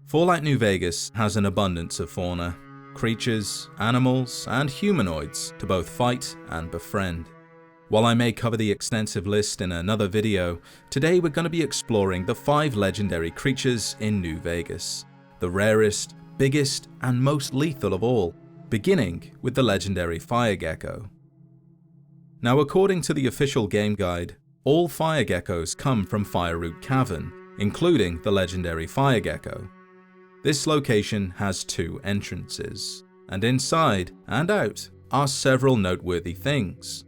Fallout New Vegas has an abundance of fauna, creatures, animals, and humanoids to both fight and befriend. While I may cover the extensive list in another video, today we're going to be exploring the 5 legendary creatures in New Vegas, the rarest, biggest, and most lethal of all, beginning with the legendary fire gecko. Now, according to the official game guide, all fire geckos come from Fireroot Cavern, including the legendary fire gecko. This location has 2 entrances, and inside and out are several noteworthy things.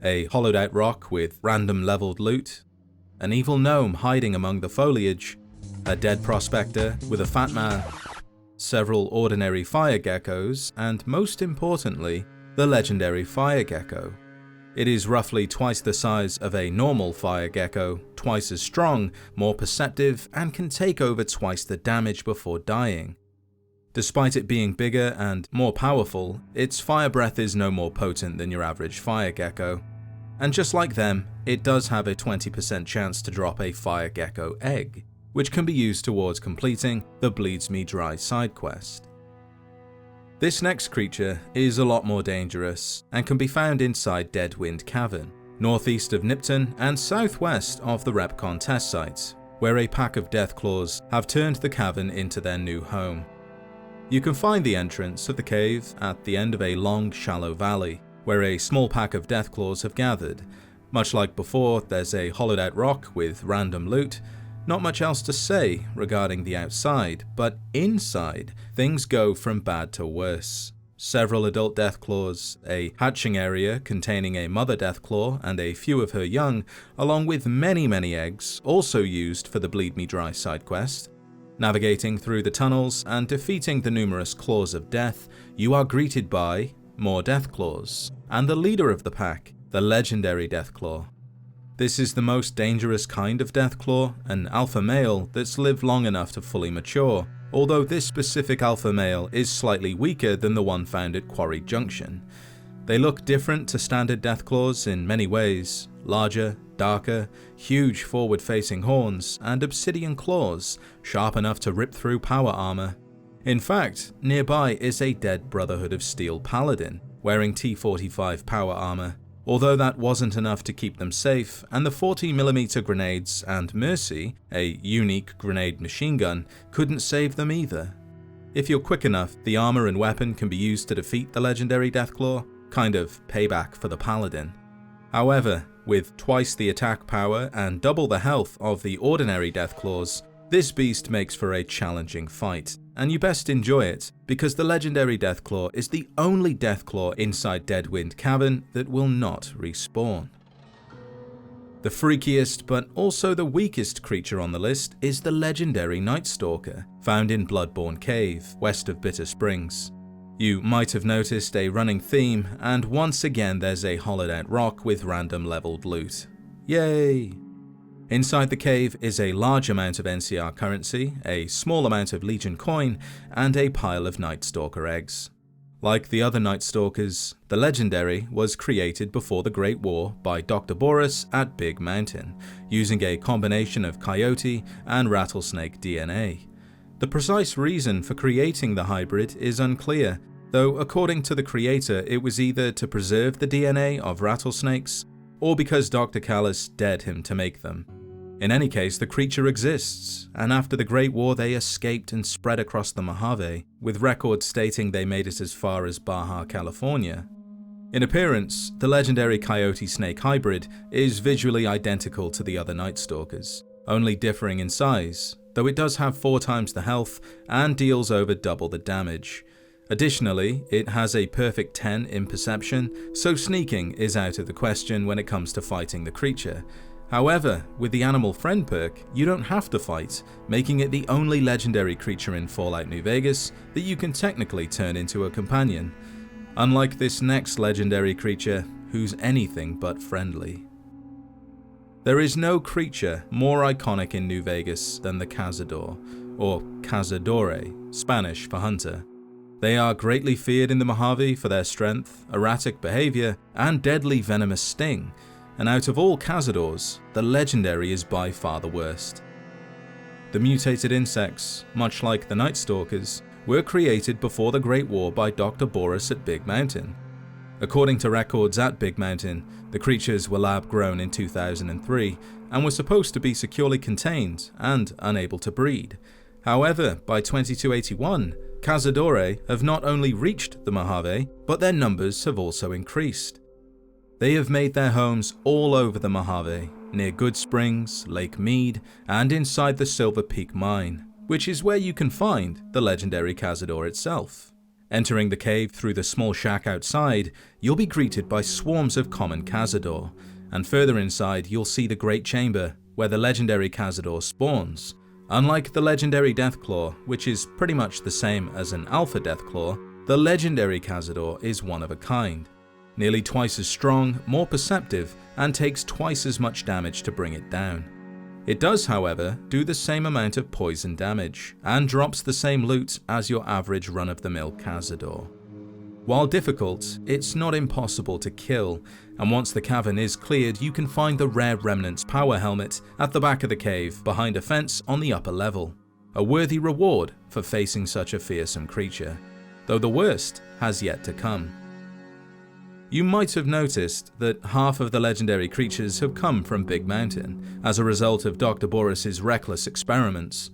A hollowed out rock with random leveled loot, an evil gnome hiding among the foliage, a dead prospector with a fat man, several ordinary fire geckos, and most importantly, the legendary fire gecko. It is roughly twice the size of a normal fire gecko, twice as strong, more perceptive, and can take over twice the damage before dying. Despite it being bigger and more powerful, its fire breath is no more potent than your average fire gecko. And just like them, it does have a 20% chance to drop a fire gecko egg, which can be used towards completing the Bleeds Me Dry side quest. This next creature is a lot more dangerous and can be found inside Deadwind Cavern, northeast of Nipton and southwest of the Repcon test site, where a pack of deathclaws have turned the cavern into their new home. You can find the entrance of the cave at the end of a long, shallow valley, where a small pack of deathclaws have gathered. Much like before, there's a hollowed out rock with random loot. Not much else to say regarding the outside, but inside, things go from bad to worse. Several adult deathclaws, a hatching area containing a mother deathclaw and a few of her young, along with many eggs, also used for the Bleed Me Dry side quest. Navigating through the tunnels and defeating the numerous claws of death, you are greeted by more deathclaws, and the leader of the pack, the legendary deathclaw. This is the most dangerous kind of deathclaw, an alpha male that's lived long enough to fully mature, although this specific alpha male is slightly weaker than the one found at Quarry Junction. They look different to standard deathclaws in many ways: larger, darker, huge forward-facing horns, and obsidian claws, sharp enough to rip through power armor. In fact, nearby is a dead Brotherhood of Steel paladin, wearing T-45 power armor. Although that wasn't enough to keep them safe, and the 40mm grenades and Mercy, a unique grenade machine gun, couldn't save them either. If you're quick enough, the armor and weapon can be used to defeat the legendary deathclaw, kind of payback for the paladin. However, with twice the attack power and double the health of the ordinary deathclaws, this beast makes for a challenging fight, and you best enjoy it, because the legendary deathclaw is the only deathclaw inside Deadwind Cavern that will not respawn. The freakiest, but also the weakest creature on the list is the legendary nightstalker, found in Bloodborne Cave, west of Bitter Springs. You might have noticed a running theme, and once again there's a hollowed out rock with random leveled loot. Yay! Inside the cave is a large amount of NCR currency, a small amount of Legion coin, and a pile of Nightstalker eggs. Like the other Nightstalkers, the legendary was created before the Great War by Dr. Boris at Big Mountain, using a combination of coyote and rattlesnake DNA. The precise reason for creating the hybrid is unclear, though according to the creator it was either to preserve the DNA of rattlesnakes, or because Dr. Callis dared him to make them. In any case, the creature exists, and after the Great War they escaped and spread across the Mojave, with records stating they made it as far as Baja California. In appearance, the legendary coyote-snake hybrid is visually identical to the other Nightstalkers, only differing in size, though it does have 4 times the health and deals over double the damage. Additionally, it has a perfect 10 in perception, so sneaking is out of the question when it comes to fighting the creature. However, with the Animal Friend perk, you don't have to fight, making it the only legendary creature in Fallout New Vegas that you can technically turn into a companion. Unlike this next legendary creature, who's anything but friendly. There is no creature more iconic in New Vegas than the cazador, or cazadore, Spanish for hunter. They are greatly feared in the Mojave for their strength, erratic behavior, and deadly venomous sting, and out of all cazadors, the legendary is by far the worst. The mutated insects, much like the nightstalkers, were created before the Great War by Dr. Boris at Big Mountain. According to records at Big Mountain, the creatures were lab-grown in 2003 and were supposed to be securely contained and unable to breed. However, by 2281, cazador have not only reached the Mojave, but their numbers have also increased. They have made their homes all over the Mojave, near Good Springs, Lake Mead, and inside the Silver Peak mine, which is where you can find the legendary cazador itself. Entering the cave through the small shack outside, you'll be greeted by swarms of common cazador, and further inside you'll see the Great Chamber, where the legendary cazador spawns. Unlike the legendary deathclaw, which is pretty much the same as an alpha deathclaw, the legendary cazador is one of a kind. Nearly twice as strong, more perceptive, and takes twice as much damage to bring it down. It does, however, do the same amount of poison damage, and drops the same loot as your average run-of-the-mill cazador. While difficult, it's not impossible to kill, and once the cavern is cleared, you can find the rare remnants power helmet at the back of the cave behind a fence on the upper level. A worthy reward for facing such a fearsome creature, though the worst has yet to come. You might have noticed that half of the legendary creatures have come from Big Mountain, as a result of Dr. Boris's reckless experiments.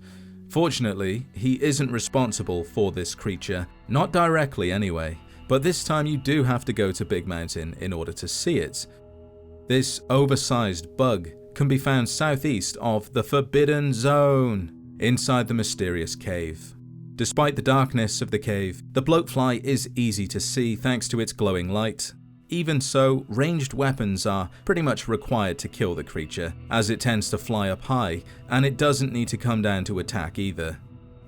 Fortunately, he isn't responsible for this creature, not directly anyway, but this time you do have to go to Big Mountain in order to see it. This oversized bug can be found southeast of the Forbidden Zone, inside the mysterious cave. Despite the darkness of the cave, the bloatfly is easy to see thanks to its glowing light. Even so, ranged weapons are pretty much required to kill the creature, as it tends to fly up high, and it doesn't need to come down to attack either.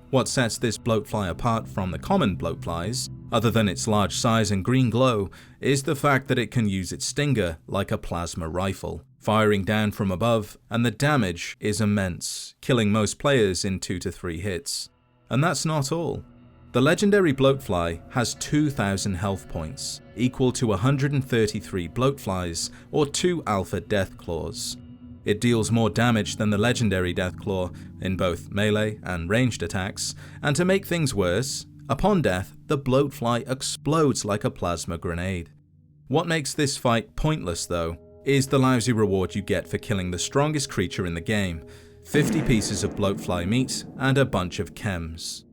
What sets this bloatfly apart from the common bloatflies, other than its large size and green glow, is the fact that it can use its stinger like a plasma rifle, firing down from above, and the damage is immense, killing most players in 2 to 3 hits. And that's not all. The legendary bloatfly has 2,000 health points, equal to 133 bloatflies or 2 alpha deathclaws. It deals more damage than the legendary deathclaw in both melee and ranged attacks, and to make things worse, upon death, the bloatfly explodes like a plasma grenade. What makes this fight pointless though, is the lousy reward you get for killing the strongest creature in the game, 50 pieces of bloatfly meat and a bunch of chems.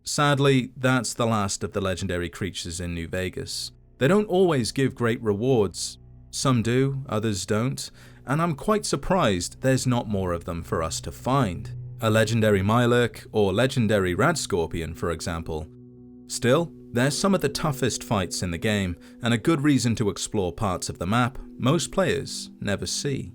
Sadly, that's the last of the legendary creatures in New Vegas. They don't always give great rewards. Some do, others don't, and I'm quite surprised there's not more of them for us to find. A legendary Mylurk or legendary Radscorpion, for example. Still, they're some of the toughest fights in the game, and a good reason to explore parts of the map most players never see.